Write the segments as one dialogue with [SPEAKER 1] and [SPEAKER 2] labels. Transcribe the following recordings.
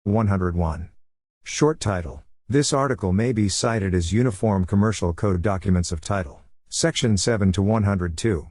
[SPEAKER 1] 101. Short title. This article may be cited as Uniform Commercial Code Documents of Title. Section 7 to 102.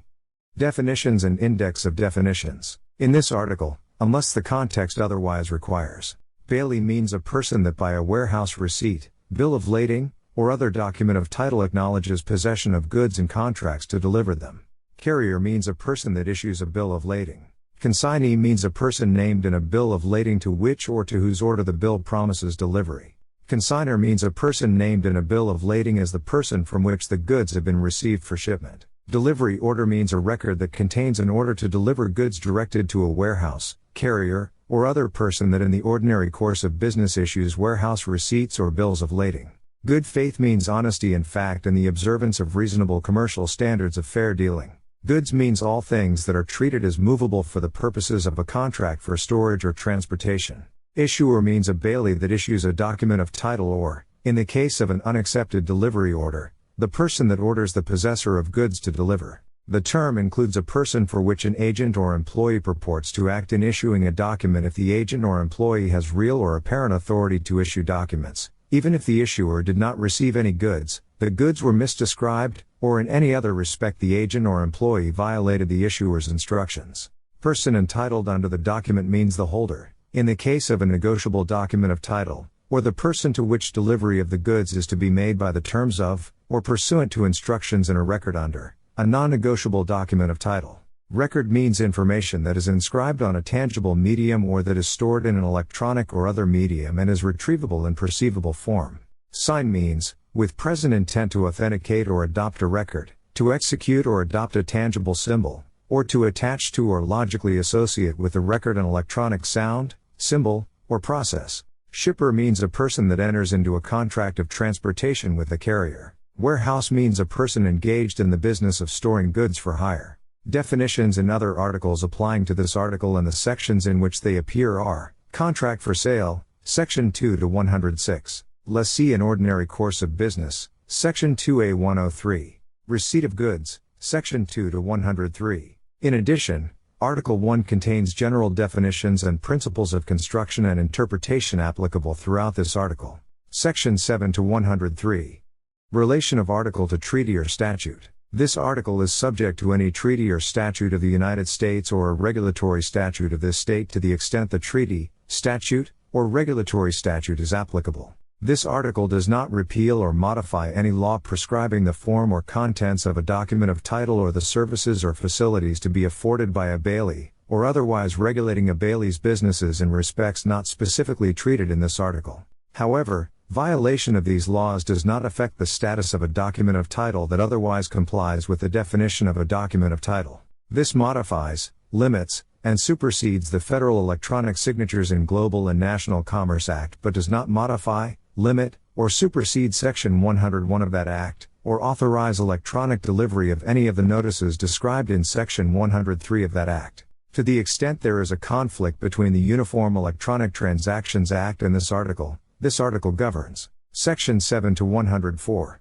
[SPEAKER 1] Definitions and Index of Definitions. In this article, unless the context otherwise requires, bailee means a person that by a warehouse receipt, bill of lading, or other document of title acknowledges possession of goods and contracts to deliver them. Carrier means a person that issues a bill of lading. Consignee means a person named in a bill of lading to which or to whose order the bill promises delivery. Consignor means a person named in a bill of lading as the person from which the goods have been received for shipment. Delivery order means a record that contains an order to deliver goods directed to a warehouse, carrier, or other person that in the ordinary course of business issues warehouse receipts or bills of lading. Good faith means honesty in fact and the observance of reasonable commercial standards of fair dealing. Goods means all things that are treated as movable for the purposes of a contract for storage or transportation. Issuer means a bailee that issues a document of title or, in the case of an unaccepted delivery order, the person that orders the possessor of goods to deliver. The term includes a person for which an agent or employee purports to act in issuing a document if the agent or employee has real or apparent authority to issue documents, even if the issuer did not receive any goods, the goods were misdescribed, or in any other respect the agent or employee violated the issuer's instructions. Person entitled under the document means the holder, in the case of a negotiable document of title, or the person to which delivery of the goods is to be made by the terms of, or pursuant to instructions in a record under, a non-negotiable document of title. Record means information that is inscribed on a tangible medium or that is stored in an electronic or other medium and is retrievable in perceivable form. Sign means, with present intent to authenticate or adopt a record, to execute or adopt a tangible symbol, or to attach to or logically associate with the record an electronic sound, symbol, or process. Shipper means a person that enters into a contract of transportation with the carrier. Warehouse means a person engaged in the business of storing goods for hire. Definitions in other articles applying to this article and the sections in which they appear are: contract for sale, section 2 to 106. Lessee in ordinary course of business, section 2A 103. Receipt of goods, section 2 to 103. In addition, Article 1 contains general definitions and principles of construction and interpretation applicable throughout this article. Section 7 to 103. Relation of article to treaty or statute. This article is subject to any treaty or statute of the United States or a regulatory statute of this state to the extent the treaty, statute, or regulatory statute is applicable. This article does not repeal or modify any law prescribing the form or contents of a document of title or the services or facilities to be afforded by a bailee, or otherwise regulating a bailee's businesses in respects not specifically treated in this article. However, violation of these laws does not affect the status of a document of title that otherwise complies with the definition of a document of title. This modifies, limits, and supersedes the Federal Electronic Signatures in Global and National Commerce Act but does not modify, limit, or supersede Section 101 of that Act, or authorize electronic delivery of any of the notices described in Section 103 of that Act. To the extent there is a conflict between the Uniform Electronic Transactions Act and this article governs. Section 7 to 104.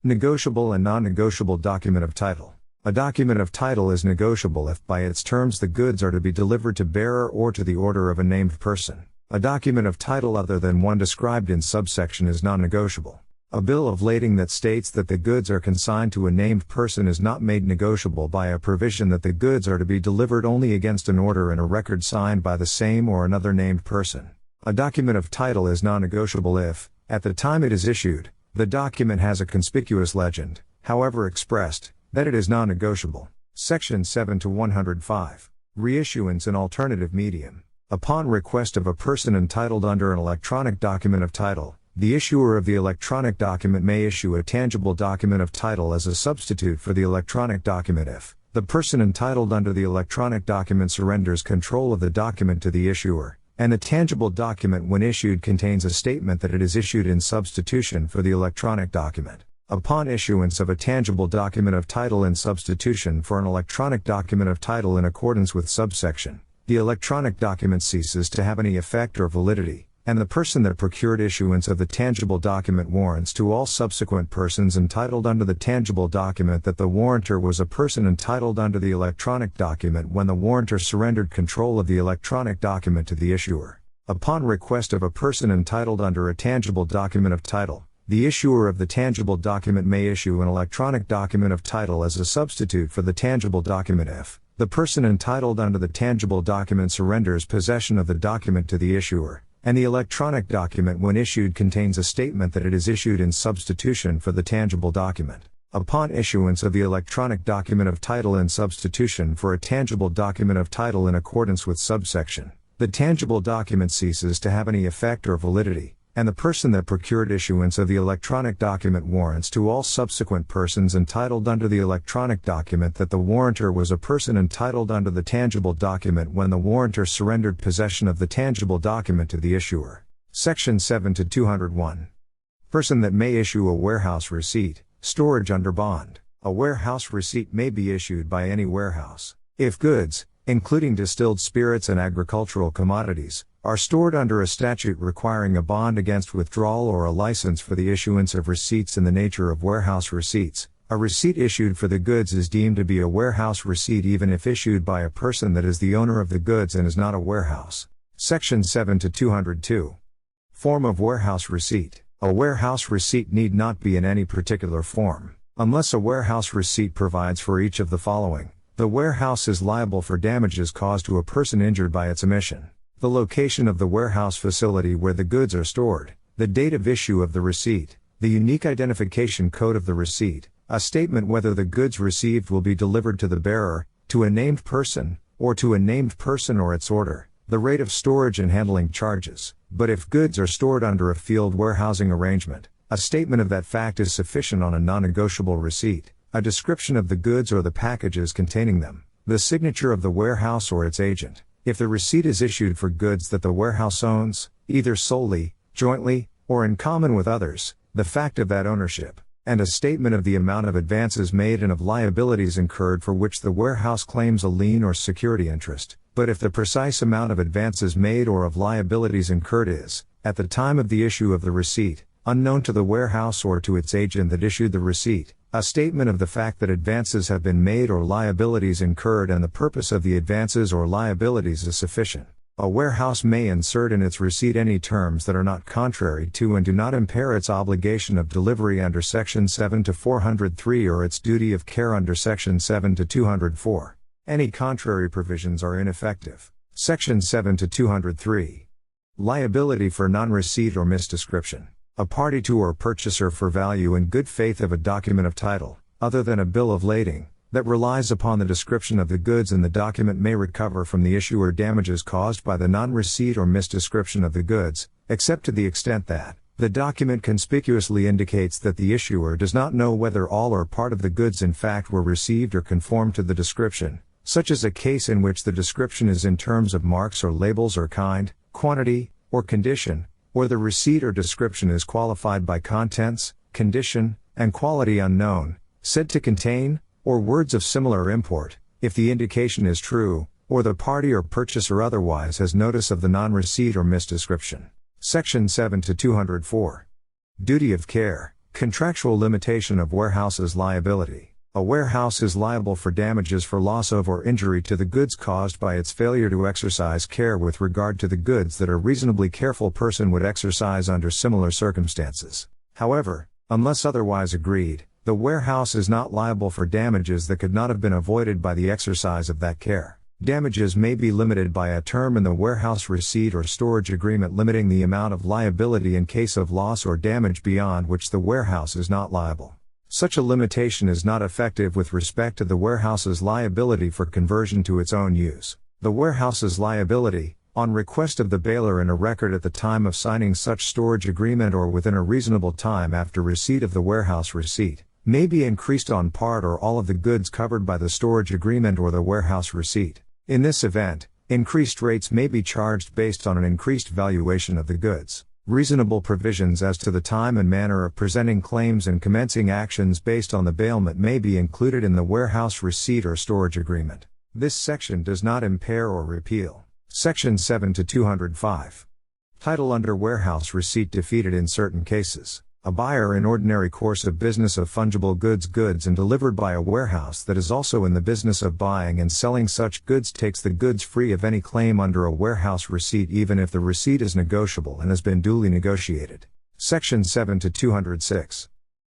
[SPEAKER 1] Negotiable and non-negotiable document of title. A document of title is negotiable if by its terms the goods are to be delivered to bearer or to the order of a named person. A document of title other than one described in subsection is non-negotiable. A bill of lading that states that the goods are consigned to a named person is not made negotiable by a provision that the goods are to be delivered only against an order in a record signed by the same or another named person. A document of title is non-negotiable if, at the time it is issued, the document has a conspicuous legend, however expressed, that it is non-negotiable. Section 7 to 105. Reissuance in alternative medium. Upon request of a person entitled under an electronic document of title, the issuer of the electronic document may issue a tangible document of title as a substitute for the electronic document if the person entitled under the electronic document surrenders control of the document to the issuer, and the tangible document when issued contains a statement that it is issued in substitution for the electronic document. Upon issuance of a tangible document of title in substitution for an electronic document of title in accordance with subsection, the electronic document ceases to have any effect or validity, and the person that procured issuance of the tangible document warrants to all subsequent persons entitled under the tangible document that the warrantor was a person entitled under the electronic document when the warrantor surrendered control of the electronic document to the issuer. Upon request of a person entitled under a tangible document of title, the issuer of the tangible document may issue an electronic document of title as a substitute for the tangible document if the person entitled under the tangible document surrenders possession of the document to the issuer, and the electronic document when issued contains a statement that it is issued in substitution for the tangible document. Upon issuance of the electronic document of title in substitution for a tangible document of title in accordance with subsection, the tangible document ceases to have any effect or validity, and the person that procured issuance of the electronic document warrants to all subsequent persons entitled under the electronic document that the warrantor was a person entitled under the tangible document when the warrantor surrendered possession of the tangible document to the issuer. Section 7 to 201. Person that may issue a warehouse receipt, storage under bond. A warehouse receipt may be issued by any warehouse, if goods, including distilled spirits and agricultural commodities, are stored under a statute requiring a bond against withdrawal or a license for the issuance of receipts in the nature of warehouse receipts. A receipt issued for the goods is deemed to be a warehouse receipt even if issued by a person that is the owner of the goods and is not a warehouse. Section 7 to 202. Form of warehouse receipt. A warehouse receipt need not be in any particular form, unless a warehouse receipt provides for each of the following. The warehouse is liable for damages caused to a person injured by its omission. The location of the warehouse facility where the goods are stored, the date of issue of the receipt, the unique identification code of the receipt, a statement whether the goods received will be delivered to the bearer, to a named person, or to a named person or its order, the rate of storage and handling charges, but if goods are stored under a field warehousing arrangement, a statement of that fact is sufficient on a non-negotiable receipt, a description of the goods or the packages containing them, the signature of the warehouse or its agent. If the receipt is issued for goods that the warehouse owns, either solely, jointly, or in common with others, the fact of that ownership, and a statement of the amount of advances made and of liabilities incurred for which the warehouse claims a lien or security interest, but if the precise amount of advances made or of liabilities incurred is, at the time of the issue of the receipt, unknown to the warehouse or to its agent that issued the receipt, a statement of the fact that advances have been made or liabilities incurred and the purpose of the advances or liabilities is sufficient. A warehouse may insert in its receipt any terms that are not contrary to and do not impair its obligation of delivery under Section 7 to 403 or its duty of care under Section 7 to 204. Any contrary provisions are ineffective. Section 7 to 203. Liability for non-receipt or misdescription. A party to or purchaser for value in good faith of a document of title, other than a bill of lading, that relies upon the description of the goods in the document may recover from the issuer damages caused by the non-receipt or misdescription of the goods, except to the extent that the document conspicuously indicates that the issuer does not know whether all or part of the goods in fact were received or conform to the description, such as a case in which the description is in terms of marks or labels or kind, quantity, or condition, or the receipt or description is qualified by contents, condition, and quality unknown, said to contain, or words of similar import, if the indication is true, or the party or purchaser otherwise has notice of the non-receipt or misdescription. Section 7 to 204. Duty of care, contractual limitation of warehouse's liability. A warehouse is liable for damages for loss of or injury to the goods caused by its failure to exercise care with regard to the goods that a reasonably careful person would exercise under similar circumstances. However, unless otherwise agreed, the warehouse is not liable for damages that could not have been avoided by the exercise of that care. Damages may be limited by a term in the warehouse receipt or storage agreement limiting the amount of liability in case of loss or damage beyond which the warehouse is not liable. Such a limitation is not effective with respect to the warehouse's liability for conversion to its own use. The warehouse's liability, on request of the bailer in a record at the time of signing such storage agreement or within a reasonable time after receipt of the warehouse receipt, may be increased on part or all of the goods covered by the storage agreement or the warehouse receipt. In this event, increased rates may be charged based on an increased valuation of the goods. Reasonable provisions as to the time and manner of presenting claims and commencing actions based on the bailment may be included in the warehouse receipt or storage agreement. This section does not impair or repeal Section 7 to 205. Title under warehouse receipt defeated in certain cases. A buyer in ordinary course of business of fungible goods and delivered by a warehouse that is also in the business of buying and selling such goods takes the goods free of any claim under a warehouse receipt even if the receipt is negotiable and has been duly negotiated. Section 7 to 206.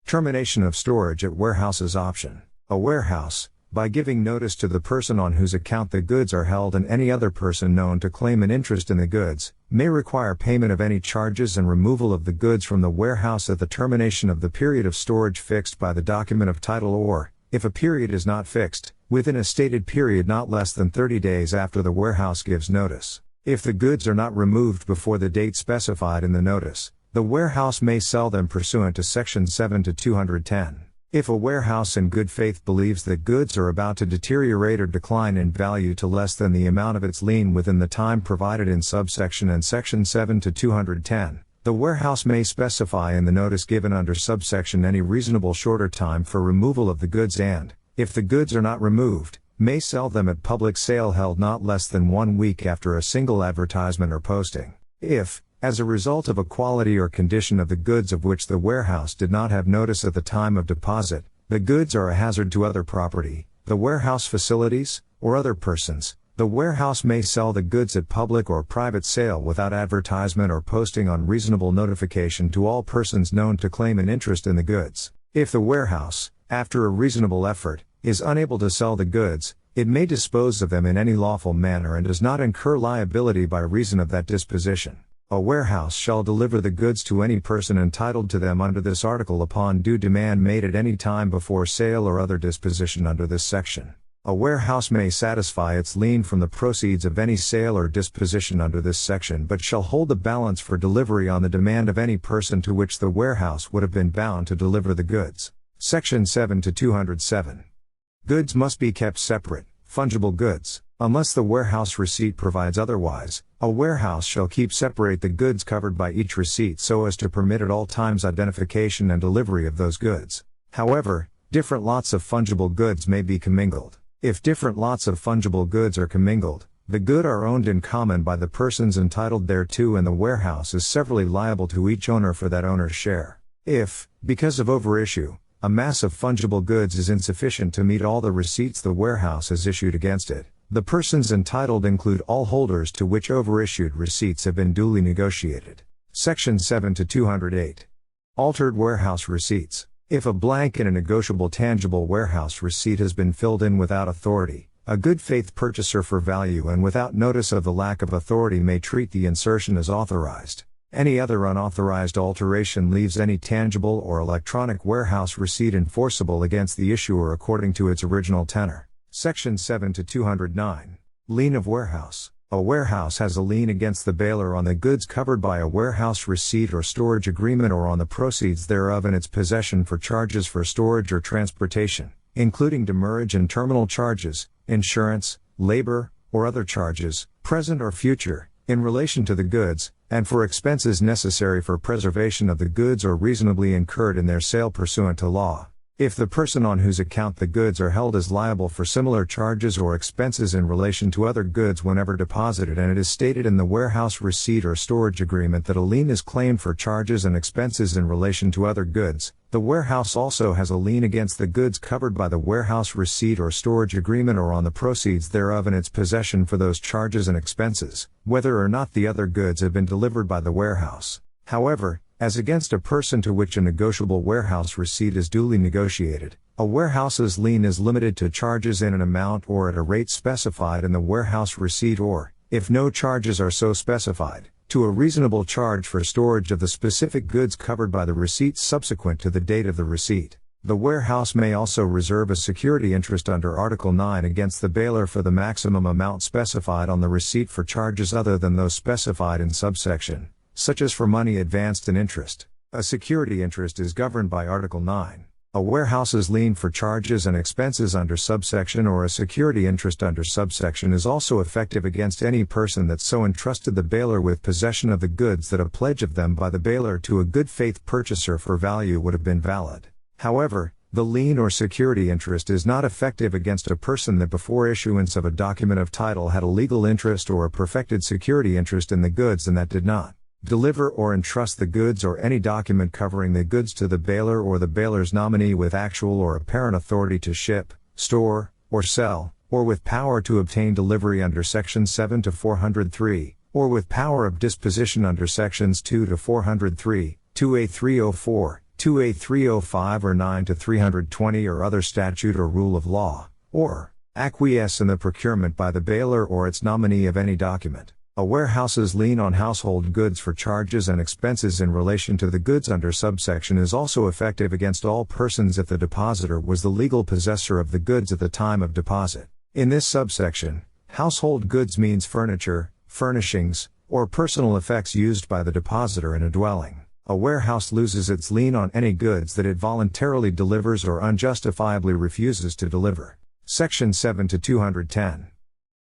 [SPEAKER 1] Termination of storage at warehouses option. A warehouse, by giving notice to the person on whose account the goods are held and any other person known to claim an interest in the goods, may require payment of any charges and removal of the goods from the warehouse at the termination of the period of storage fixed by the document of title or, if a period is not fixed, within a stated period not less than 30 days after the warehouse gives notice. If the goods are not removed before the date specified in the notice, the warehouse may sell them pursuant to Section 7 to 210. If a warehouse in good faith believes that goods are about to deteriorate or decline in value to less than the amount of its lien within the time provided in subsection and Section 7 to 210, the warehouse may specify in the notice given under subsection any reasonable shorter time for removal of the goods and, if the goods are not removed, may sell them at public sale held not less than 1 week after a single advertisement or posting. If, as a result of a quality or condition of the goods of which the warehouse did not have notice at the time of deposit, the goods are a hazard to other property, the warehouse facilities, or other persons, the warehouse may sell the goods at public or private sale without advertisement or posting on reasonable notification to all persons known to claim an interest in the goods. If the warehouse, after a reasonable effort, is unable to sell the goods, it may dispose of them in any lawful manner and does not incur liability by reason of that disposition. A warehouse shall deliver the goods to any person entitled to them under this article upon due demand made at any time before sale or other disposition under this section. A warehouse may satisfy its lien from the proceeds of any sale or disposition under this section but shall hold the balance for delivery on the demand of any person to which the warehouse would have been bound to deliver the goods. Section 7 to 207. Goods must be kept separate, fungible goods. Unless the warehouse receipt provides otherwise, a warehouse shall keep separate the goods covered by each receipt so as to permit at all times identification and delivery of those goods. However, different lots of fungible goods may be commingled. If different lots of fungible goods are commingled, the goods are owned in common by the persons entitled thereto and the warehouse is severally liable to each owner for that owner's share. If, because of overissue, a mass of fungible goods is insufficient to meet all the receipts the warehouse has issued against it, the persons entitled include all holders to which overissued receipts have been duly negotiated. Section 7 to 208. Altered warehouse receipts. If a blank in a negotiable tangible warehouse receipt has been filled in without authority, a good faith purchaser for value and without notice of the lack of authority may treat the insertion as authorized. Any other unauthorized alteration leaves any tangible or electronic warehouse receipt enforceable against the issuer according to its original tenor. Section 7 to 209. Lien of warehouse. A warehouse has a lien against the bailer on the goods covered by a warehouse receipt or storage agreement or on the proceeds thereof in its possession for charges for storage or transportation, including demurrage and terminal charges, insurance, labor, or other charges, present or future, in relation to the goods, and for expenses necessary for preservation of the goods or reasonably incurred in their sale pursuant to law. If the person on whose account the goods are held is liable for similar charges or expenses in relation to other goods whenever deposited and it is stated in the warehouse receipt or storage agreement that a lien is claimed for charges and expenses in relation to other goods, the warehouse also has a lien against the goods covered by the warehouse receipt or storage agreement or on the proceeds thereof in its possession for those charges and expenses, whether or not the other goods have been delivered by the warehouse. However, as against a person to which a negotiable warehouse receipt is duly negotiated, a warehouse's lien is limited to charges in an amount or at a rate specified in the warehouse receipt or, if no charges are so specified, to a reasonable charge for storage of the specific goods covered by the receipt subsequent to the date of the receipt. The warehouse may also reserve a security interest under Article 9 against the bailer for the maximum amount specified on the receipt for charges other than those specified in subsection, such as for money advanced and interest. A security interest is governed by Article 9. A warehouse's lien for charges and expenses under subsection or a security interest under subsection is also effective against any person that so entrusted the bailer with possession of the goods that a pledge of them by the bailer to a good faith purchaser for value would have been valid. However, the lien or security interest is not effective against a person that before issuance of a document of title had a legal interest or a perfected security interest in the goods and that did not. deliver or entrust the goods or any document covering the goods to the bailor or the bailor's nominee with actual or apparent authority to ship, store, or sell, or with power to obtain delivery under Sections 7 to 403, or with power of disposition under Sections 2 to 403, 2A304, 2A305 or 9 to 320 or other statute or rule of law, or acquiesce in the procurement by the bailor or its nominee of any document. A warehouse's lien on household goods for charges and expenses in relation to the goods under subsection is also effective against all persons if the depositor was the legal possessor of the goods at the time of deposit. In this subsection, household goods means furniture, furnishings, or personal effects used by the depositor in a dwelling. A warehouse loses its lien on any goods that it voluntarily delivers or unjustifiably refuses to deliver. Section 7 to 210.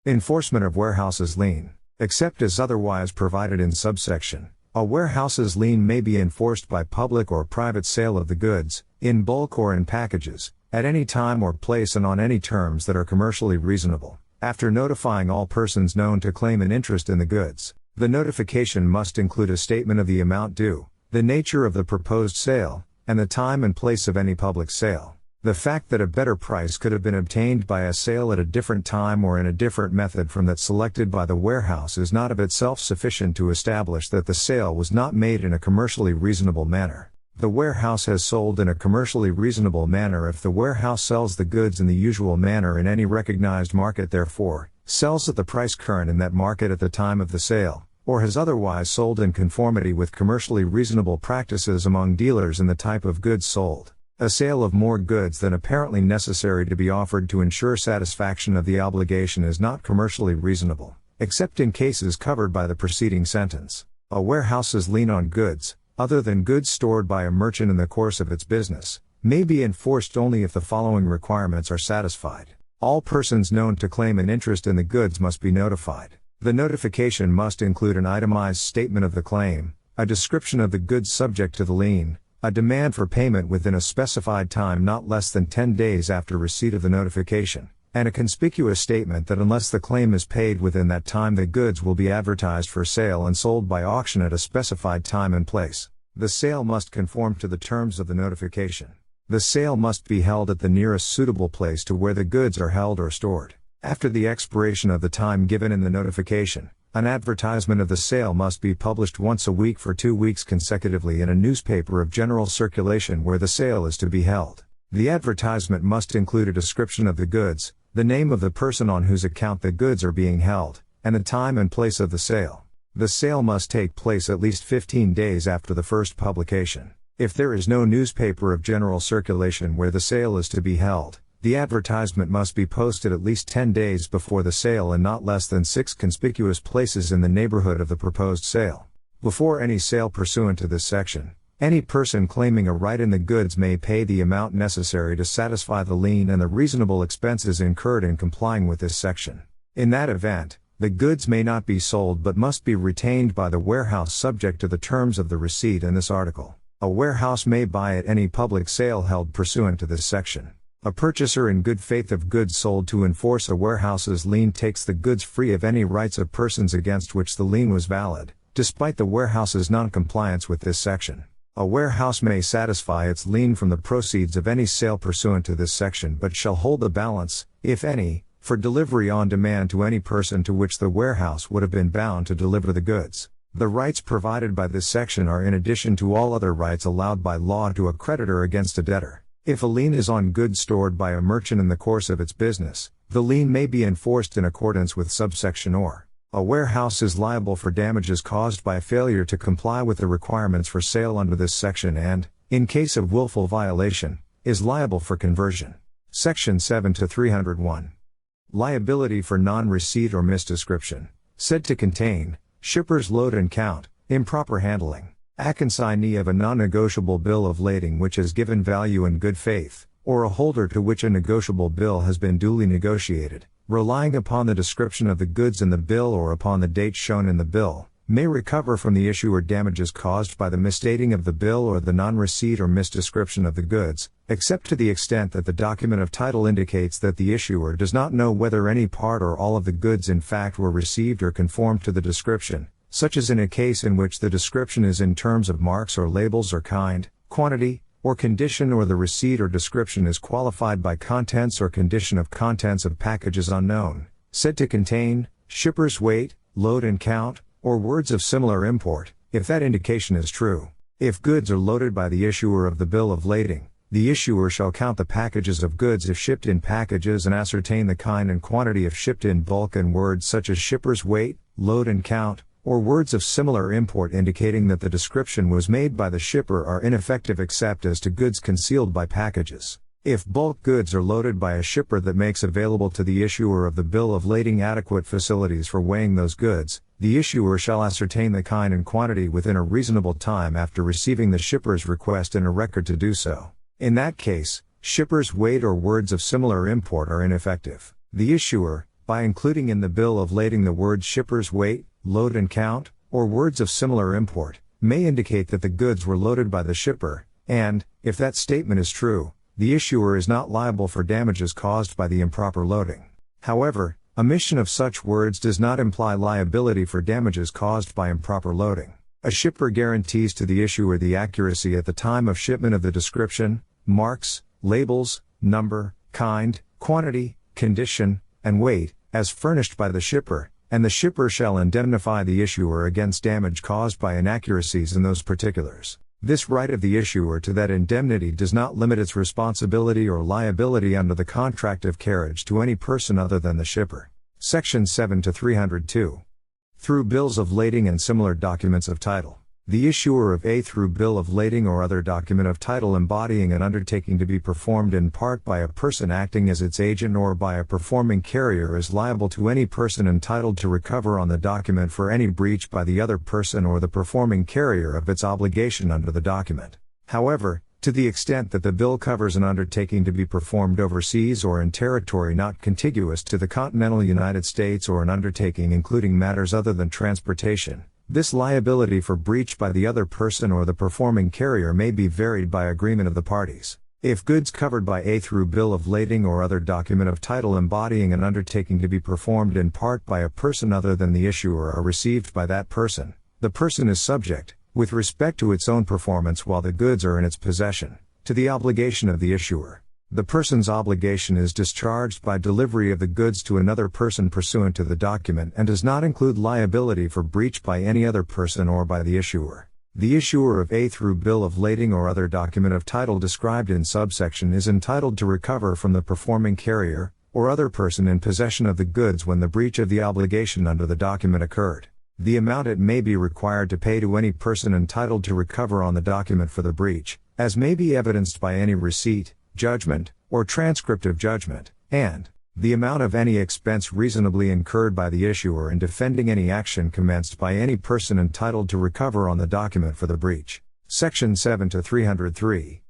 [SPEAKER 1] Enforcement of warehouse's lien. Except as otherwise provided in subsection, a warehouse's lien may be enforced by public or private sale of the goods, in bulk or in packages, at any time or place and on any terms that are commercially reasonable, after notifying all persons known to claim an interest in the goods. The notification must include a statement of the amount due, the nature of the proposed sale, and the time and place of any public sale. The fact that a better price could have been obtained by a sale at a different time or in a different method from that selected by the warehouse is not of itself sufficient to establish that the sale was not made in a commercially reasonable manner. The warehouse has sold in a commercially reasonable manner if the warehouse sells the goods in the usual manner in any recognized market, therefore, sells at the price current in that market at the time of the sale, or has otherwise sold in conformity with commercially reasonable practices among dealers in the type of goods sold. A sale of more goods than apparently necessary to be offered to ensure satisfaction of the obligation is not commercially reasonable, except in cases covered by the preceding sentence. A warehouse's lien on goods, other than goods stored by a merchant in the course of its business, may be enforced only if the following requirements are satisfied. All persons known to claim an interest in the goods must be notified. The notification must include an itemized statement of the claim, a description of the goods subject to the lien, a demand for payment within a specified time not less than 10 days after receipt of the notification, and a conspicuous statement that unless the claim is paid within that time the goods will be advertised for sale and sold by auction at a specified time and place. The sale must conform to the terms of the notification. The sale must be held at the nearest suitable place to where the goods are held or stored. After the expiration of the time given in the notification, an advertisement of the sale must be published once a week for 2 weeks consecutively in a newspaper of general circulation where the sale is to be held. The advertisement must include a description of the goods, the name of the person on whose account the goods are being held, and the time and place of the sale. The sale must take place at least 15 days after the first publication. If there is no newspaper of general circulation where the sale is to be held, the advertisement must be posted at least 10 days before the sale in not less than 6 conspicuous places in the neighborhood of the proposed sale. Before any sale pursuant to this section, any person claiming a right in the goods may pay the amount necessary to satisfy the lien and the reasonable expenses incurred in complying with this section. In that event, the goods may not be sold but must be retained by the warehouse subject to the terms of the receipt in this article. A warehouse may buy at any public sale held pursuant to this section. A purchaser in good faith of goods sold to enforce a warehouse's lien takes the goods free of any rights of persons against which the lien was valid, despite the warehouse's non-compliance with this section. A warehouse may satisfy its lien from the proceeds of any sale pursuant to this section but shall hold the balance, if any, for delivery on demand to any person to which the warehouse would have been bound to deliver the goods. The rights provided by this section are in addition to all other rights allowed by law to a creditor against a debtor. If a lien is on goods stored by a merchant in the course of its business, the lien may be enforced in accordance with subsection or. A warehouse is liable for damages caused by failure to comply with the requirements for sale under this section and, in case of willful violation, is liable for conversion. Section 7 to 301. Liability for non-receipt or misdescription, said to contain, shipper's load and count, improper handling. A consignee of a non-negotiable bill of lading which has given value in good faith, or a holder to which a negotiable bill has been duly negotiated, relying upon the description of the goods in the bill or upon the date shown in the bill, may recover from the issuer damages caused by the misstating of the bill or the non-receipt or misdescription of the goods, except to the extent that the document of title indicates that the issuer does not know whether any part or all of the goods in fact were received or conformed to the description. such as in a case in which the description is in terms of marks or labels or kind, quantity, or condition, or the receipt or description is qualified by contents or condition of contents of packages unknown, said to contain, shipper's weight, load and count, or words of similar import, if that indication is true. If goods are loaded by the issuer of the bill of lading, the issuer shall count the packages of goods if shipped in packages and ascertain the kind and quantity if shipped in bulk, and words such as shipper's weight, load and count, or words of similar import indicating that the description was made by the shipper are ineffective except as to goods concealed by packages. If bulk goods are loaded by a shipper that makes available to the issuer of the bill of lading adequate facilities for weighing those goods, the issuer shall ascertain the kind and quantity within a reasonable time after receiving the shipper's request in a record to do so. In that case, shipper's weight or words of similar import are ineffective. The issuer, by including in the bill of lading the words shipper's weight, load and count, or words of similar import, may indicate that the goods were loaded by the shipper, and, if that statement is true, the issuer is not liable for damages caused by the improper loading. However, omission of such words does not imply liability for damages caused by improper loading. A shipper guarantees to the issuer the accuracy at the time of shipment of the description, marks, labels, number, kind, quantity, condition, and weight, as furnished by the shipper, and the shipper shall indemnify the issuer against damage caused by inaccuracies in those particulars. This right of the issuer to that indemnity does not limit its responsibility or liability under the contract of carriage to any person other than the shipper. Section 7 to 302. Through bills of lading and similar documents of title. The issuer of a through bill of lading or other document of title embodying an undertaking to be performed in part by a person acting as its agent or by a performing carrier is liable to any person entitled to recover on the document for any breach by the other person or the performing carrier of its obligation under the document. However, to the extent that the bill covers an undertaking to be performed overseas or in territory not contiguous to the continental United States, or an undertaking including matters other than transportation, this liability for breach by the other person or the performing carrier may be varied by agreement of the parties. If goods covered by a through bill of lading or other document of title embodying an undertaking to be performed in part by a person other than the issuer are received by that person, the person is subject, with respect to its own performance while the goods are in its possession, to the obligation of the issuer. The person's obligation is discharged by delivery of the goods to another person pursuant to the document and does not include liability for breach by any other person or by the issuer. The issuer of a through bill of lading or other document of title described in subsection is entitled to recover from the performing carrier, or other person in possession of the goods when the breach of the obligation under the document occurred. The amount it may be required to pay to any person entitled to recover on the document for the breach, as may be evidenced by any receipt, judgment, or transcript of judgment, and the amount of any expense reasonably incurred by the issuer in defending any action commenced by any person entitled to recover on the document for the breach. Section 7 to 303.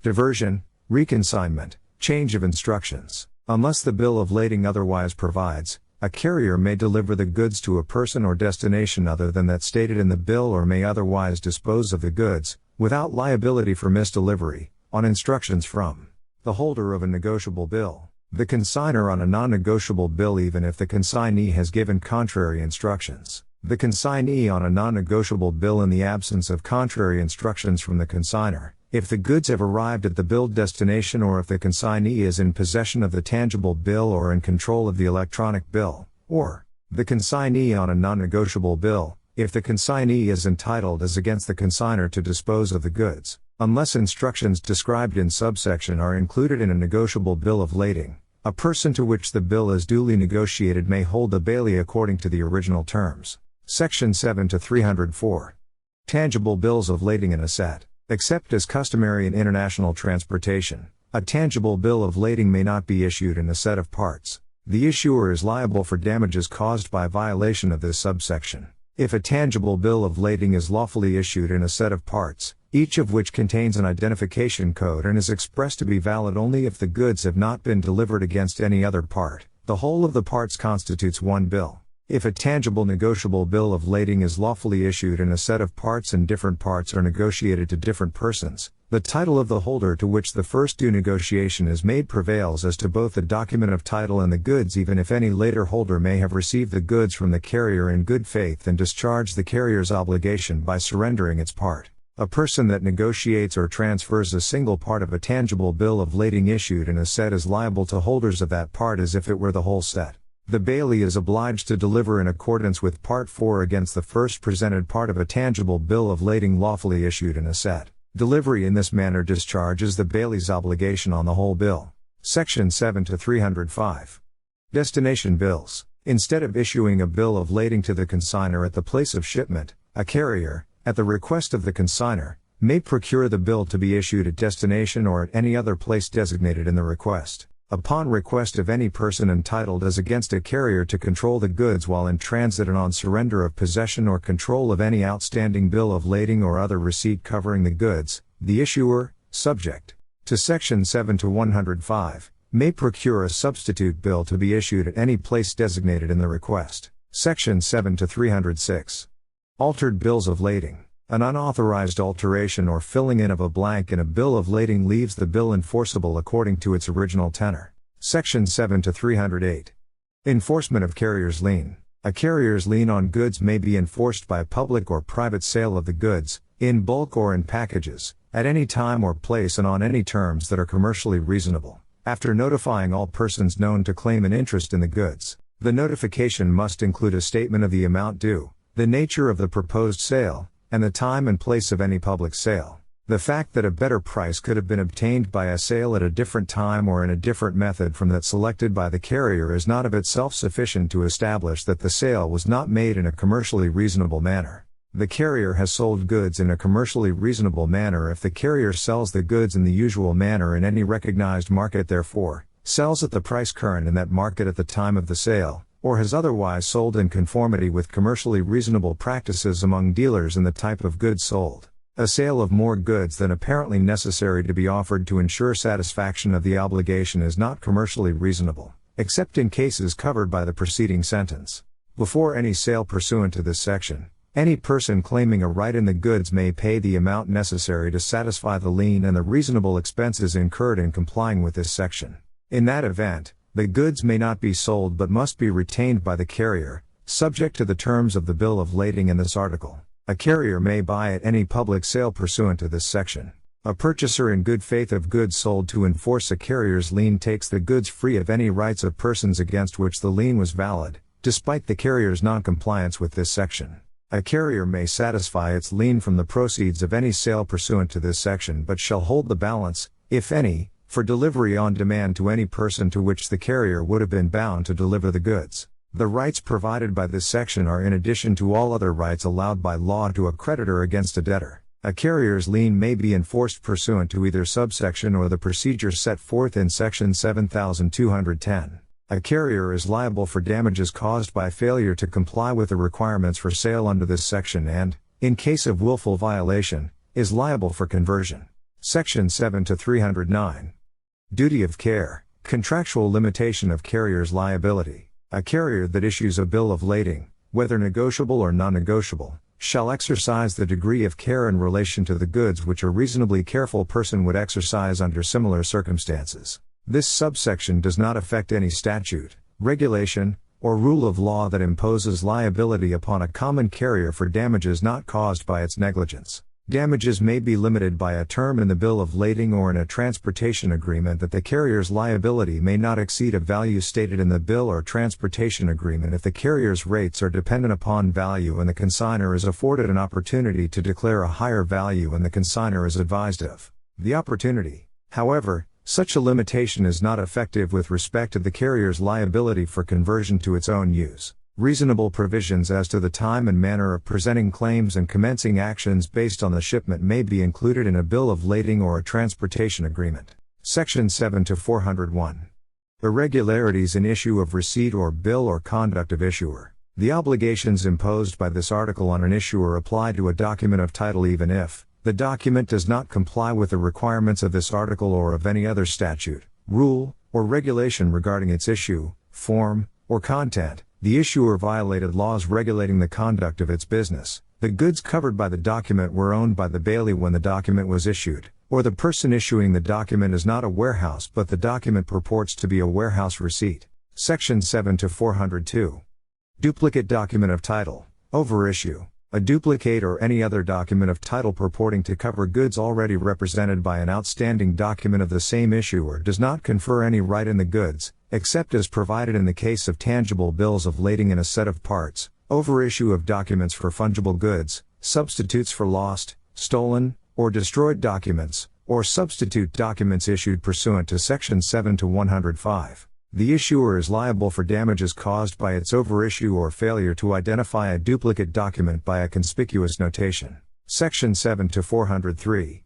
[SPEAKER 1] Diversion, reconsignment, change of instructions. Unless the bill of lading otherwise provides, a carrier may deliver the goods to a person or destination other than that stated in the bill, or may otherwise dispose of the goods, without liability for misdelivery, on instructions from the holder of a negotiable bill, the consignor on a non-negotiable bill, even if the consignee has given contrary instructions, the consignee on a non-negotiable bill in the absence of contrary instructions from the consignor, if the goods have arrived at the billed destination, or if the consignee is in possession of the tangible bill or in control of the electronic bill, or the consignee on a non-negotiable bill, if the consignee is entitled as against the consignor to dispose of the goods, unless instructions described in subsection are included in a negotiable bill of lading. A person to which the bill is duly negotiated may hold the bailee according to the original terms. Section 7 to 304. Tangible bills of lading in a set. Except as customary in international transportation, a tangible bill of lading may not be issued in a set of parts. The issuer is liable for damages caused by violation of this subsection. If a tangible bill of lading is lawfully issued in a set of parts, each of which contains an identification code and is expressed to be valid only if the goods have not been delivered against any other part, the whole of the parts constitutes one bill. If a tangible negotiable bill of lading is lawfully issued in a set of parts and different parts are negotiated to different persons, The title of the holder to which the first due negotiation is made prevails as to both the document of title and the goods, even if any later holder may have received the goods from the carrier in good faith and discharged the carrier's obligation by surrendering its part. A person that negotiates or transfers a single part of a tangible bill of lading issued in a set is liable to holders of that part as if it were the whole set. The bailee is obliged to deliver in accordance with Part 4 against the first presented part of a tangible bill of lading lawfully issued in a set. Delivery in this manner discharges the bailee's obligation on the whole bill. Section 7 to 305. Destination bills. Instead of issuing a bill of lading to the consignor at the place of shipment, a carrier, at the request of the consignor, may procure the bill to be issued at destination or at any other place designated in the request. Upon request of any person entitled as against a carrier to control the goods while in transit and on surrender of possession or control of any outstanding bill of lading or other receipt covering the goods, the issuer, subject to Section 7 to 105, may procure a substitute bill to be issued at any place designated in the request. Section 7 to 306. Altered bills of lading. An unauthorized alteration or filling in of a blank in a bill of lading leaves the bill enforceable according to its original tenor. Section 7 to 308. Enforcement of carrier's lien. A carrier's lien on goods may be enforced by public or private sale of the goods, in bulk or in packages, at any time or place and on any terms that are commercially reasonable, after notifying all persons known to claim an interest in the goods. The notification must include a statement of the amount due, the nature of the proposed sale, and the time and place of any public sale. The fact that a better price could have been obtained by a sale at a different time or in a different method from that selected by the carrier is not of itself sufficient to establish that the sale was not made in a commercially reasonable manner. The carrier has sold goods in a commercially reasonable manner if the carrier sells the goods in the usual manner in any recognized market, therefore, sells at the price current in that market at the time of the sale, or has otherwise sold in conformity with commercially reasonable practices among dealers in the type of goods sold. A sale of more goods than apparently necessary to be offered to ensure satisfaction of the obligation is not commercially reasonable, except in cases covered by the preceding sentence. Before any sale pursuant to this section, any person claiming a right in the goods may pay the amount necessary to satisfy the lien and the reasonable expenses incurred in complying with this section. In that event, the goods may not be sold but must be retained by the carrier, subject to the terms of the bill of lading in this article. A carrier may buy at any public sale pursuant to this section. A purchaser in good faith of goods sold to enforce a carrier's lien takes the goods free of any rights of persons against which the lien was valid, despite the carrier's non-compliance with this section. A carrier may satisfy its lien from the proceeds of any sale pursuant to this section but shall hold the balance, if any, for delivery on demand to any person to which the carrier would have been bound to deliver the goods. The rights provided by this section are in addition to all other rights allowed by law to a creditor against a debtor. A carrier's lien may be enforced pursuant to either subsection or the procedure set forth in Section 7210. A carrier is liable for damages caused by failure to comply with the requirements for sale under this section and, in case of willful violation, is liable for conversion. Section 7 to 309. Duty of care. Contractual limitation of carrier's liability. A carrier that issues a bill of lading, whether negotiable or non-negotiable, shall exercise the degree of care in relation to the goods which a reasonably careful person would exercise under similar circumstances. This subsection does not affect any statute, regulation, or rule of law that imposes liability upon a common carrier for damages not caused by its negligence. Damages may be limited by a term in the bill of lading or in a transportation agreement that the carrier's liability may not exceed a value stated in the bill or transportation agreement if the carrier's rates are dependent upon value and the consignor is afforded an opportunity to declare a higher value and the consignor is advised of the opportunity. However, such a limitation is not effective with respect to the carrier's liability for conversion to its own use. Reasonable provisions as to the time and manner of presenting claims and commencing actions based on the shipment may be included in a bill of lading or a transportation agreement. Section 7 to 401. Irregularities in issue of receipt or bill or conduct of issuer. The obligations imposed by this article on an issuer apply to a document of title even if the document does not comply with the requirements of this article or of any other statute, rule, or regulation regarding its issue, form, or content. The issuer violated laws regulating the conduct of its business. The goods covered by the document were owned by the bailee when the document was issued. or the person issuing the document is not a warehouse but the document purports to be a warehouse receipt. Section 7 to 402. Duplicate document of title, overissue. A duplicate or any other document of title purporting to cover goods already represented by an outstanding document of the same issuer does not confer any right in the goods, except as provided in the case of tangible bills of lading in a set of parts, overissue of documents for fungible goods, substitutes for lost, stolen, or destroyed documents, or substitute documents issued pursuant to Section 7 to 105. The issuer is liable for damages caused by its overissue or failure to identify a duplicate document by a conspicuous notation. Section 7 to 403.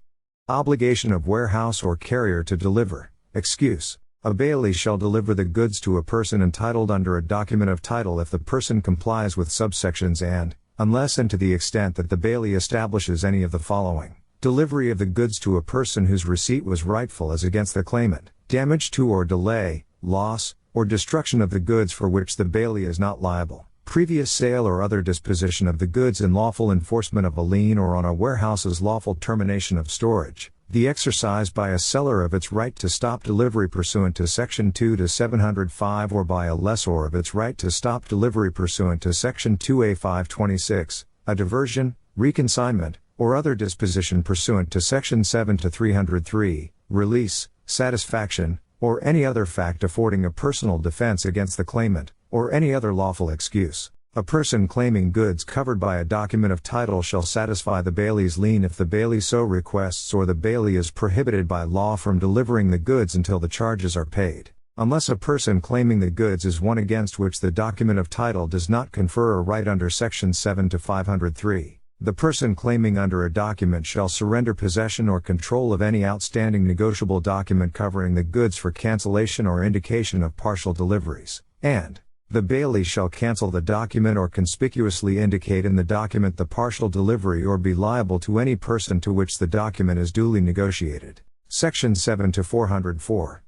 [SPEAKER 1] Obligation of warehouse or carrier to deliver. Excuse. A bailee shall deliver the goods to a person entitled under a document of title if the person complies with subsections and, unless and to the extent that the bailee establishes any of the following: delivery of the goods to a person whose receipt was rightful as against the claimant, damage to or delay, loss, or destruction of the goods for which the bailee is not liable, previous sale or other disposition of the goods in lawful enforcement of a lien or on a warehouse's lawful termination of storage, the exercise by a seller of its right to stop delivery pursuant to Section 2 to 705 or by a lessor of its right to stop delivery pursuant to Section 2A 526, a diversion, reconsignment, or other disposition pursuant to Section 7 to 303, release, satisfaction, or any other fact affording a personal defense against the claimant, or any other lawful excuse. A person claiming goods covered by a document of title shall satisfy the bailee's lien if the bailee so requests or the bailee is prohibited by law from delivering the goods until the charges are paid, unless a person claiming the goods is one against which the document of title does not confer a right under Section 7 to 503. The person claiming under a document shall surrender possession or control of any outstanding negotiable document covering the goods for cancellation or indication of partial deliveries, and the bailee shall cancel the document or conspicuously indicate in the document the partial delivery or be liable to any person to which the document is duly negotiated. Section 7 to 404.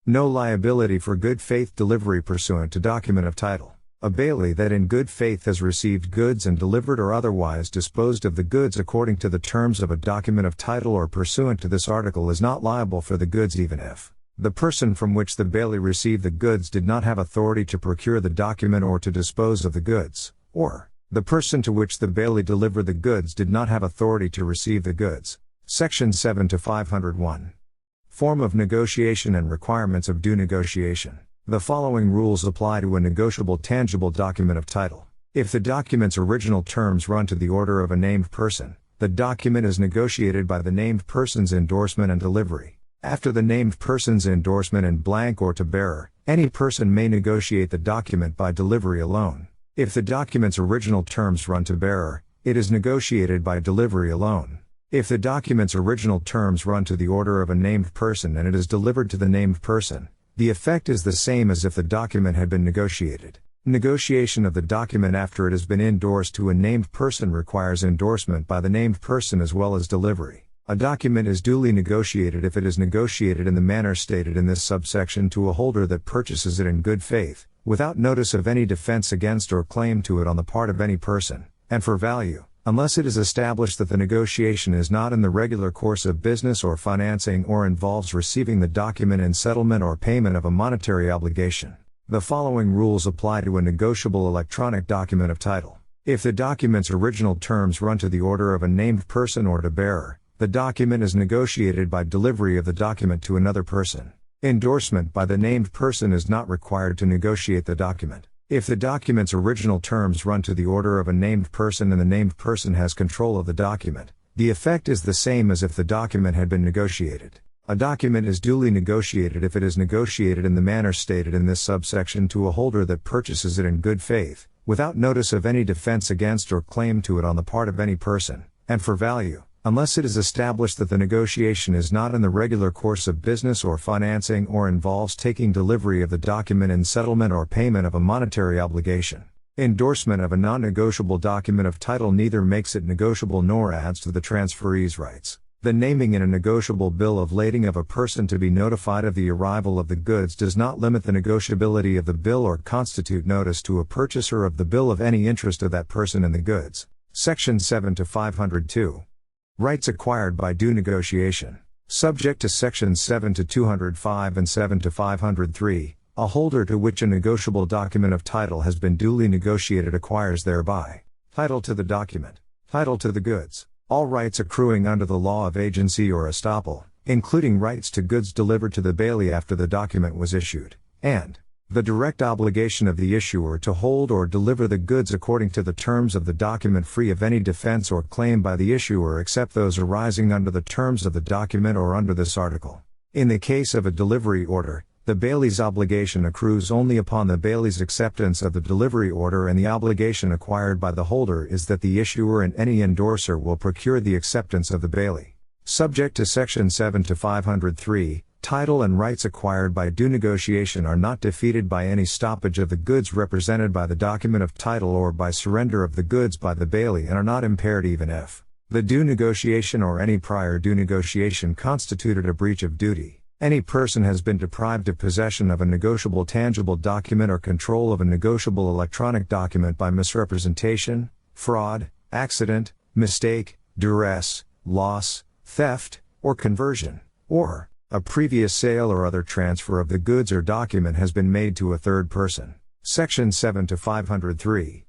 [SPEAKER 1] No liability for good faith delivery pursuant to document of title. A bailee that in good faith has received goods and delivered or otherwise disposed of the goods according to the terms of a document of title or pursuant to this article is not liable for the goods even if the person from which the bailee received the goods did not have authority to procure the document or to dispose of the goods, or the person to which the bailee delivered the goods did not have authority to receive the goods. Section 7 to 501. Form of negotiation and requirements of due negotiation. The following rules apply to a negotiable tangible document of title. If the document's original terms run to the order of a named person, the document is negotiated by the named person's endorsement and delivery. After the named person's endorsement in blank or to bearer, any person may negotiate the document by delivery alone. If the document's original terms run to bearer, it is negotiated by delivery alone. If the document's original terms run to the order of a named person and it is delivered to the named person, the effect is the same as if the document had been negotiated. Negotiation of the document after it has been endorsed to a named person requires endorsement by the named person as well as delivery. A document is duly negotiated if it is negotiated in the manner stated in this subsection to a holder that purchases it in good faith, without notice of any defense against or claim to it on the part of any person, and for value, unless it is established that the negotiation is not in the regular course of business or financing or involves receiving the document in settlement or payment of a monetary obligation. The following rules apply to a negotiable electronic document of title. If the document's original terms run to the order of a named person or to bearer, the document is negotiated by delivery of the document to another person. Endorsement by the named person is not required to negotiate the document. If the document's original terms run to the order of a named person and the named person has control of the document, the effect is the same as if the document had been negotiated. A document is duly negotiated if it is negotiated in the manner stated in this subsection to a holder that purchases it in good faith, without notice of any defense against or claim to it on the part of any person, and for value, unless it is established that the negotiation is not in the regular course of business or financing or involves taking delivery of the document in settlement or payment of a monetary obligation. Endorsement of a non-negotiable document of title neither makes it negotiable nor adds to the transferee's rights. The naming in a negotiable bill of lading of a person to be notified of the arrival of the goods does not limit the negotiability of the bill or constitute notice to a purchaser of the bill of any interest of that person in the goods. Section 7 to 502. Rights acquired by due negotiation. Subject to Sections 7 to 205 and 7 to 503, a holder to which a negotiable document of title has been duly negotiated acquires thereby title to the document, title to the goods, all rights accruing under the law of agency or estoppel, including rights to goods delivered to the bailee after the document was issued, and the direct obligation of the issuer to hold or deliver the goods according to the terms of the document free of any defense or claim by the issuer except those arising under the terms of the document or under this article. In the case of a delivery order, the bailee's obligation accrues only upon the bailee's acceptance of the delivery order, and the obligation acquired by the holder is that the issuer and any endorser will procure the acceptance of the bailee. Subject to Section 7 to 503, title and rights acquired by due negotiation are not defeated by any stoppage of the goods represented by the document of title or by surrender of the goods by the bailee, and are not impaired even if the due negotiation or any prior due negotiation constituted a breach of duty. Any person has been deprived of possession of a negotiable tangible document or control of a negotiable electronic document by misrepresentation, fraud, accident, mistake, duress, loss, theft, or conversion, or a previous sale or other transfer of the goods or document has been made to a third person. Section 7 to 503.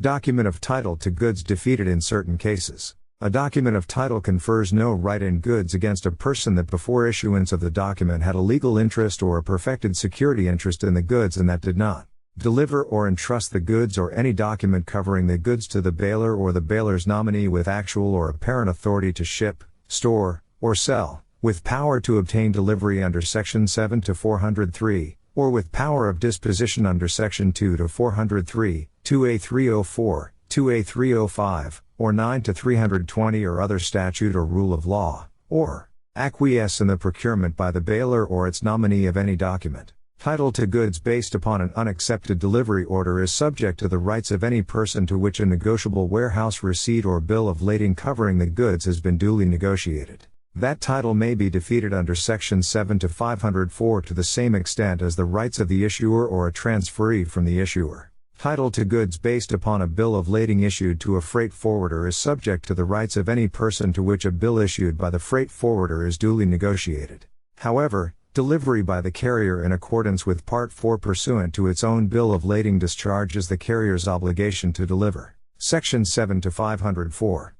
[SPEAKER 1] Document of title to goods defeated in certain cases. A document of title confers no right in goods against a person that before issuance of the document had a legal interest or a perfected security interest in the goods and that did not deliver or entrust the goods or any document covering the goods to the bailer or the bailer's nominee with actual or apparent authority to ship, store, or sell, with power to obtain delivery under Section 7 to 403, or with power of disposition under Section 2 to 403, 2A304, 2A305, or 9 to 320 or other statute or rule of law, or acquiesce in the procurement by the bailer or its nominee of any document. Title to goods based upon an unaccepted delivery order is subject to the rights of any person to which a negotiable warehouse receipt or bill of lading covering the goods has been duly negotiated. That title may be defeated under Section 7 to 504 to the same extent as the rights of the issuer or a transferee from the issuer. Title to goods based upon a bill of lading issued to a freight forwarder is subject to the rights of any person to which a bill issued by the freight forwarder is duly negotiated. However, delivery by the carrier in accordance with Part 4 pursuant to its own bill of lading discharges the carrier's obligation to deliver. Section 7 to 504.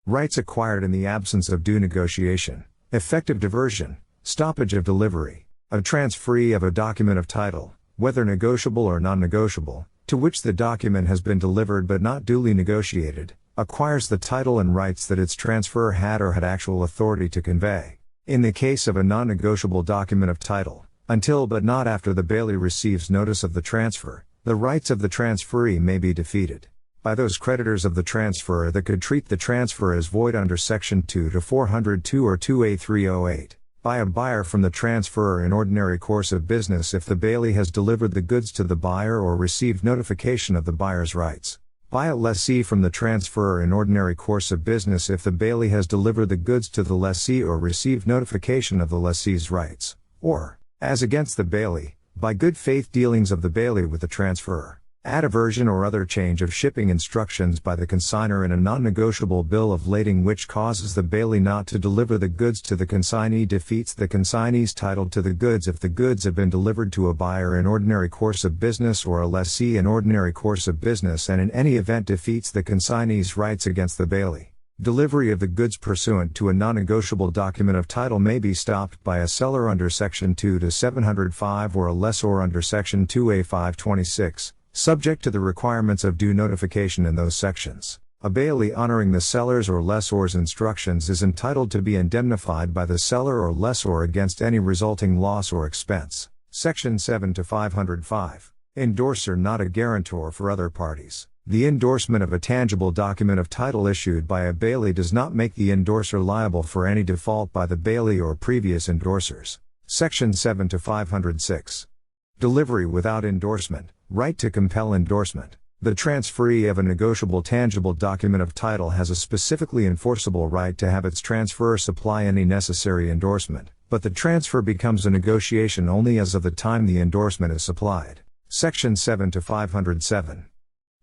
[SPEAKER 1] Rights acquired in the absence of due negotiation, effective diversion, stoppage of delivery, a transferee of a document of title, whether negotiable or non-negotiable, to which the document has been delivered but not duly negotiated, acquires the title and rights that its transferor had or had actual authority to convey. In the case of a non-negotiable document of title, until but not after the bailee receives notice of the transfer, the rights of the transferee may be defeated by those creditors of the transferor that could treat the transfer as void under Section 2 to 402 or 2A308, by a buyer from the transferor in ordinary course of business if the bailee has delivered the goods to the buyer or received notification of the buyer's rights, by a lessee from the transferor in ordinary course of business if the bailee has delivered the goods to the lessee or received notification of the lessee's rights, or, as against the bailee, by good faith dealings of the bailee with the transferor. Adversion or other change of shipping instructions by the consignor in a non-negotiable bill of lading which causes the bailee not to deliver the goods to the consignee defeats the consignee's title to the goods if the goods have been delivered to a buyer in ordinary course of business or a lessee in ordinary course of business, and in any event defeats the consignee's rights against the bailee. Delivery of the goods pursuant to a non-negotiable document of title may be stopped by a seller under Section 2 to 705 or a lessor under Section 2A526. Subject to the requirements of due notification in those sections. A bailee honoring the seller's or lessor's instructions is entitled to be indemnified by the seller or lessor against any resulting loss or expense. Section 7 to 505. Endorser not a guarantor for other parties. The endorsement of a tangible document of title issued by a bailee does not make the endorser liable for any default by the bailee or previous endorsers. Section 7 to 506. Delivery without endorsement. Right to compel endorsement. The transferee of a negotiable tangible document of title has a specifically enforceable right to have its transferor supply any necessary endorsement, but the transfer becomes a negotiation only as of the time the endorsement is supplied. Section 7 to 507.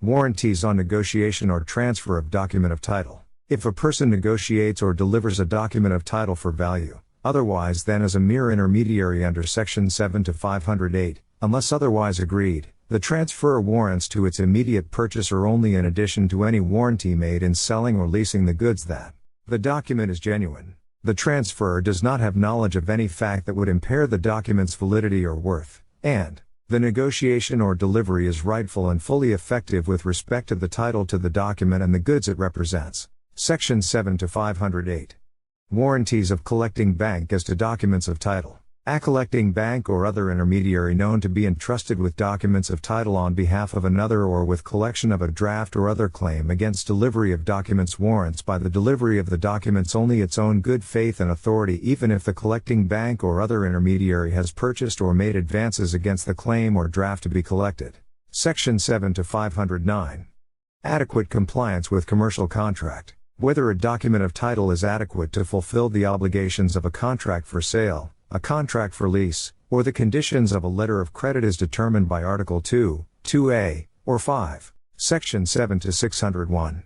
[SPEAKER 1] Warranties on negotiation or transfer of document of title. If a person negotiates or delivers a document of title for value, otherwise than as a mere intermediary under Section 7 to 508, unless otherwise agreed. The transfer warrants to its immediate purchaser only in addition to any warranty made in selling or leasing the goods that the document is genuine. The transferor does not have knowledge of any fact that would impair the document's validity or worth, and the negotiation or delivery is rightful and fully effective with respect to the title to the document and the goods it represents. Section 7 to 508. Warranties of collecting bank as to documents of title. A collecting bank or other intermediary known to be entrusted with documents of title on behalf of another or with collection of a draft or other claim against delivery of documents warrants by the delivery of the documents only its own good faith and authority even if the collecting bank or other intermediary has purchased or made advances against the claim or draft to be collected. Section 7 to 509. Adequate compliance with commercial contract. Whether a document of title is adequate to fulfill the obligations of a contract for sale, a contract for lease, or the conditions of a letter of credit is determined by Article 2, 2a, or 5, Section 7 to 601.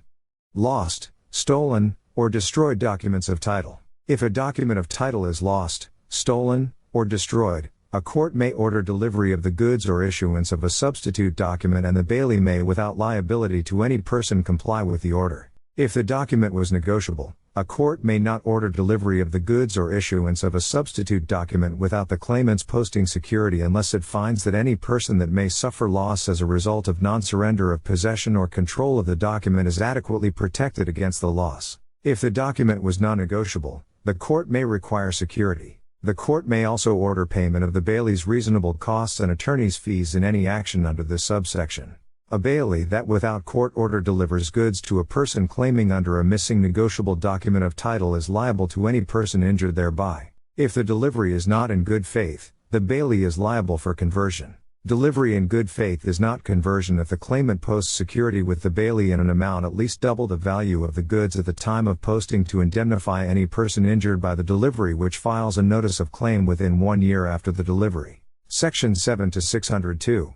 [SPEAKER 1] Lost, stolen, or destroyed documents of title. If a document of title is lost, stolen, or destroyed, a court may order delivery of the goods or issuance of a substitute document and the bailee may without liability to any person comply with the order. If the document was negotiable, a court may not order delivery of the goods or issuance of a substitute document without the claimant's posting security unless it finds that any person that may suffer loss as a result of non-surrender of possession or control of the document is adequately protected against the loss. If the document was non-negotiable, the court may require security. The court may also order payment of the bailee's reasonable costs and attorney's fees in any action under this subsection. A bailee that without court order delivers goods to a person claiming under a missing negotiable document of title is liable to any person injured thereby. If the delivery is not in good faith, the bailee is liable for conversion. Delivery in good faith is not conversion if the claimant posts security with the bailee in an amount at least double the value of the goods at the time of posting to indemnify any person injured by the delivery which files a notice of claim within 1 year after the delivery. Section 7 to 602.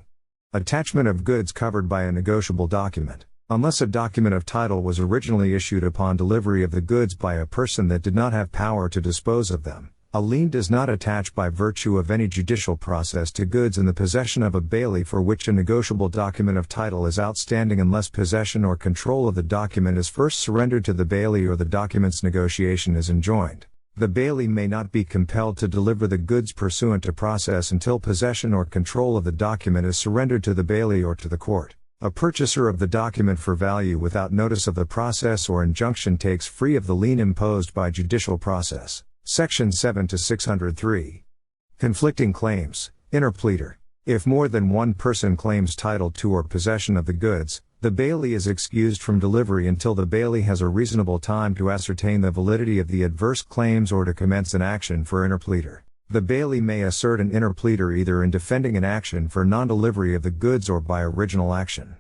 [SPEAKER 1] Attachment of goods covered by a negotiable document. Unless a document of title was originally issued upon delivery of the goods by a person that did not have power to dispose of them, a lien does not attach by virtue of any judicial process to goods in the possession of a bailee for which a negotiable document of title is outstanding unless possession or control of the document is first surrendered to the bailee or the document's negotiation is enjoined. The bailee may not be compelled to deliver the goods pursuant to process until possession or control of the document is surrendered to the bailee or to the court. A purchaser of the document for value without notice of the process or injunction takes free of the lien imposed by judicial process. Section 7 to 603. Conflicting claims. Interpleader. If more than one person claims title to or possession of the goods, the bailee is excused from delivery until the bailee has a reasonable time to ascertain the validity of the adverse claims or to commence an action for interpleader. The bailee may assert an interpleader either in defending an action for non-delivery of the goods or by original action.